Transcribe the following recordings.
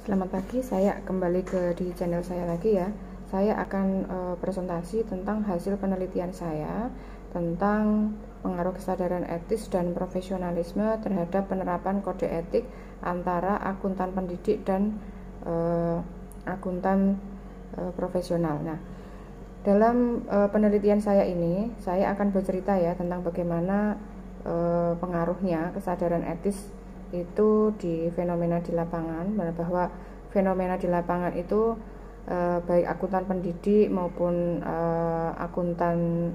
Selamat pagi, saya kembali di channel saya lagi ya. Saya akan presentasi tentang hasil penelitian saya tentang pengaruh kesadaran etis dan profesionalisme terhadap penerapan kode etik antara akuntan pendidik dan akuntan profesional. Nah, dalam penelitian saya ini, saya akan bercerita ya tentang bagaimana pengaruhnya kesadaran etis itu di fenomena di lapangan, bahwa fenomena di lapangan itu baik akuntan pendidik maupun akuntan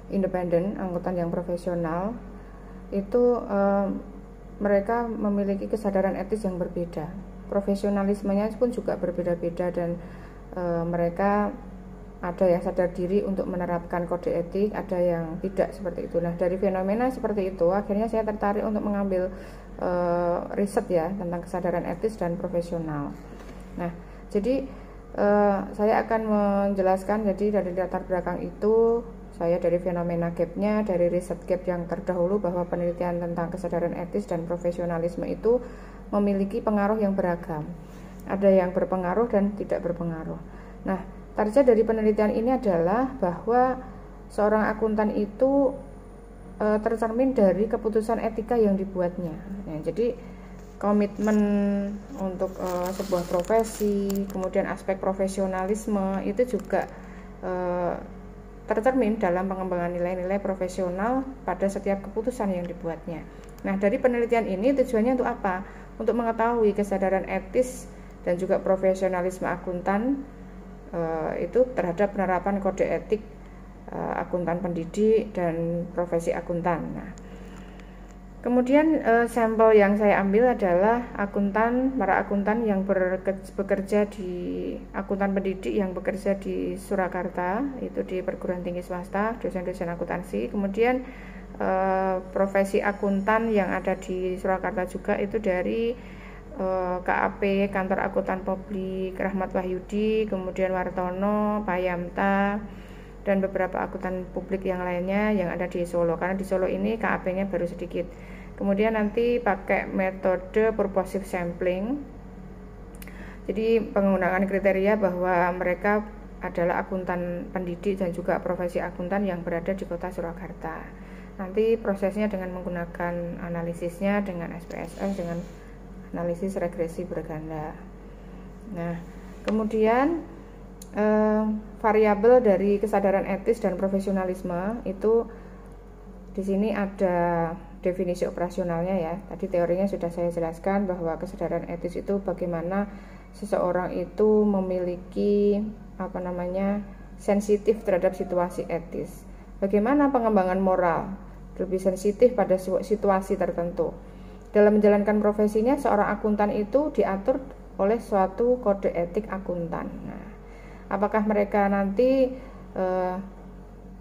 independen, akuntan yang profesional itu mereka memiliki kesadaran etis yang berbeda. Profesionalismenya pun juga berbeda-beda dan mereka ada yang sadar diri untuk menerapkan kode etik, ada yang tidak seperti itu. Nah, dari fenomena seperti itu, akhirnya saya tertarik untuk mengambil riset ya tentang kesadaran etis dan profesional. Nah, jadi saya akan menjelaskan jadi dari latar belakang itu, saya dari fenomena gap-nya, dari riset gap yang terdahulu bahwa penelitian tentang kesadaran etis dan profesionalisme itu memiliki pengaruh yang beragam. Ada yang berpengaruh dan tidak berpengaruh. Nah, target dari penelitian ini adalah bahwa seorang akuntan itu tercermin dari keputusan etika yang dibuatnya. Nah, jadi komitmen untuk sebuah profesi, kemudian aspek profesionalisme itu juga tercermin dalam pengembangan nilai-nilai profesional pada setiap keputusan yang dibuatnya. Nah, dari penelitian ini tujuannya untuk apa? Untuk mengetahui kesadaran etis dan juga profesionalisme akuntan itu terhadap penerapan kode etik akuntan pendidik dan profesi akuntan. Nah, kemudian sampel yang saya ambil adalah para akuntan yang bekerja di akuntan pendidik yang bekerja di Surakarta, itu di perguruan tinggi swasta, dosen-dosen akuntansi. Kemudian profesi akuntan yang ada di Surakarta juga itu dari KAP, Kantor Akuntan Publik, Rahmat Wahyudi, kemudian Wartono, Payamta, dan beberapa akuntan publik yang lainnya yang ada di Solo, karena di Solo ini KAP-nya baru sedikit. Kemudian nanti pakai metode purposive sampling, jadi penggunaan kriteria bahwa mereka adalah akuntan pendidik dan juga profesi akuntan yang berada di kota Surakarta. Nanti prosesnya dengan menggunakan analisisnya dengan SPSS, dengan analisis regresi berganda. Nah, kemudian variabel dari kesadaran etis dan profesionalisme itu di sini ada definisi operasionalnya ya. Tadi teorinya sudah saya jelaskan bahwa kesadaran etis itu bagaimana seseorang itu memiliki sensitif terhadap situasi etis. Bagaimana pengembangan moral lebih sensitif pada situasi tertentu. Dalam menjalankan profesinya, seorang akuntan itu diatur oleh suatu kode etik akuntan. Nah, apakah mereka nanti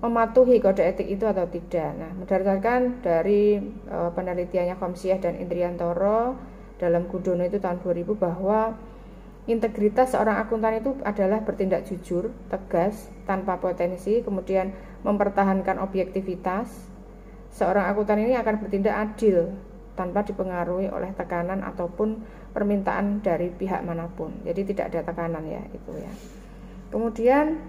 mematuhi kode etik itu atau tidak? Nah, berdasarkan dari penelitiannya Komsyah dan Indriantoro dalam Gudono itu tahun 2000 bahwa integritas seorang akuntan itu adalah bertindak jujur, tegas, tanpa potensi, kemudian mempertahankan objektivitas. Seorang akuntan ini akan bertindak adil tanpa dipengaruhi oleh tekanan ataupun permintaan dari pihak manapun. Jadi tidak ada tekanan ya, itu ya. Kemudian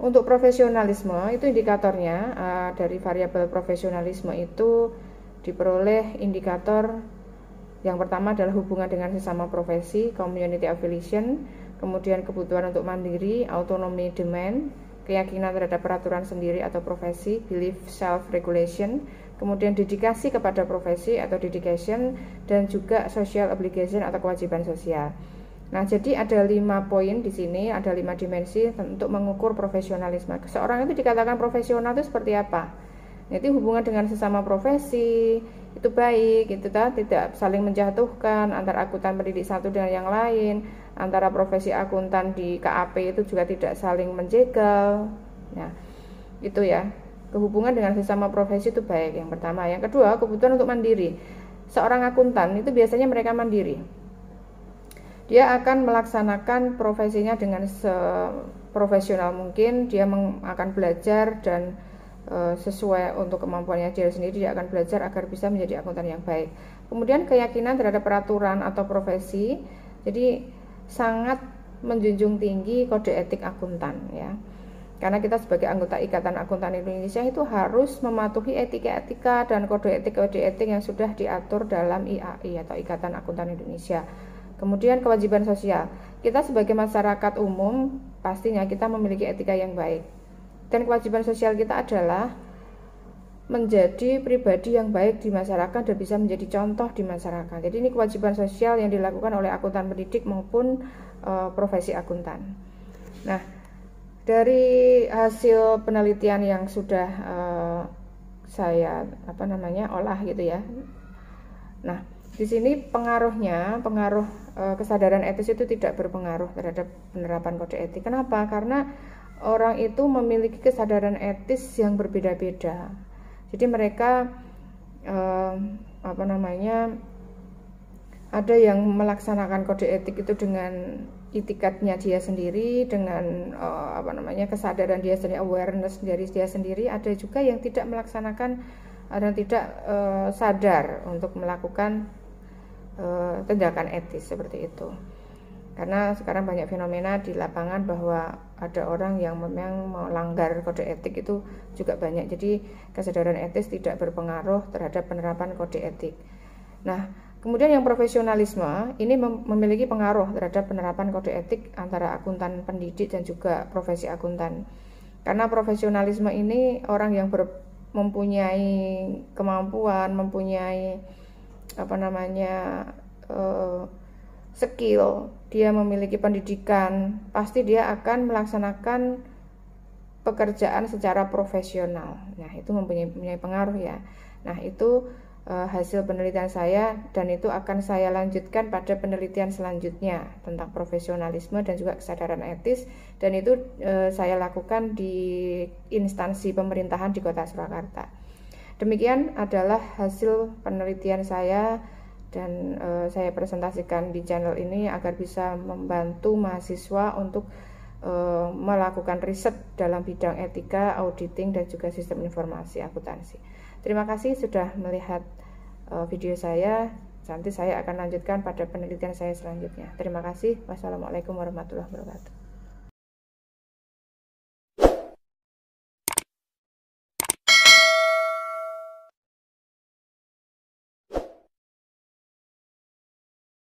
untuk profesionalisme itu indikatornya dari variabel profesionalisme itu diperoleh indikator yang pertama adalah hubungan dengan sesama profesi, community affiliation, kemudian kebutuhan untuk mandiri, autonomy demand, keyakinan terhadap peraturan sendiri atau profesi, belief self regulation, kemudian dedikasi kepada profesi atau dedication, dan juga social obligation atau kewajiban sosial. Nah, jadi ada 5 poin di sini, ada 5 dimensi untuk mengukur profesionalisme. Seorang itu dikatakan profesional itu seperti apa? Itu hubungan dengan sesama profesi itu baik, itu tidak saling menjatuhkan antara akuntan pendidik satu dengan yang lain, antara profesi akuntan di KAP itu juga tidak saling menjegal. Nah, itu ya. Hubungan dengan sesama profesi itu baik, yang pertama. Yang kedua, kebutuhan untuk mandiri. Seorang akuntan itu biasanya mereka mandiri. Dia akan melaksanakan profesinya dengan seprofesional mungkin. Dia akan belajar dan sesuai untuk kemampuannya dia sendiri, dia akan belajar agar bisa menjadi akuntan yang baik. Kemudian keyakinan terhadap peraturan atau profesi, jadi sangat menjunjung tinggi kode etik akuntan ya. Karena kita sebagai anggota Ikatan Akuntan Indonesia itu harus mematuhi etika-etika dan kode etik yang sudah diatur dalam IAI atau Ikatan Akuntan Indonesia. Kemudian kewajiban sosial. Kita sebagai masyarakat umum pastinya kita memiliki etika yang baik. Dan kewajiban sosial kita adalah menjadi pribadi yang baik di masyarakat dan bisa menjadi contoh di masyarakat. Jadi ini kewajiban sosial yang dilakukan oleh akuntan pendidik maupun profesi akuntan. Nah, dari hasil penelitian yang sudah saya olah gitu ya. Nah, di sini pengaruh kesadaran etis itu tidak berpengaruh terhadap penerapan kode etik. Kenapa? Karena orang itu memiliki kesadaran etis yang berbeda-beda. Jadi mereka ada yang melaksanakan kode etik itu dengan itikadnya dia sendiri, dengan kesadaran dia sendiri, awareness dari dia sendiri. Ada juga yang tidak melaksanakan dan tidak sadar untuk melakukan tindakan etis seperti itu. Karena sekarang banyak fenomena di lapangan bahwa ada orang yang memang melanggar kode etik itu juga banyak. Jadi kesadaran etis tidak berpengaruh terhadap penerapan kode etik. Nah, kemudian yang profesionalisme ini memiliki pengaruh terhadap penerapan kode etik antara akuntan pendidik dan juga profesi akuntan. Karena profesionalisme ini orang yang mempunyai kemampuan, mempunyai skill, dia memiliki pendidikan, pasti dia akan melaksanakan pekerjaan secara profesional. Nah, itu mempunyai pengaruh ya. Nah, itu hasil penelitian saya dan itu akan saya lanjutkan pada penelitian selanjutnya tentang profesionalisme dan juga kesadaran etis, dan itu saya lakukan di instansi pemerintahan di Kota Surakarta. Demikian adalah hasil penelitian saya dan saya presentasikan di channel ini agar bisa membantu mahasiswa untuk melakukan riset dalam bidang etika, auditing, dan juga sistem informasi akuntansi. Terima kasih sudah melihat video saya. Nanti saya akan lanjutkan pada penelitian saya selanjutnya. Terima kasih. Wassalamualaikum warahmatullahi wabarakatuh.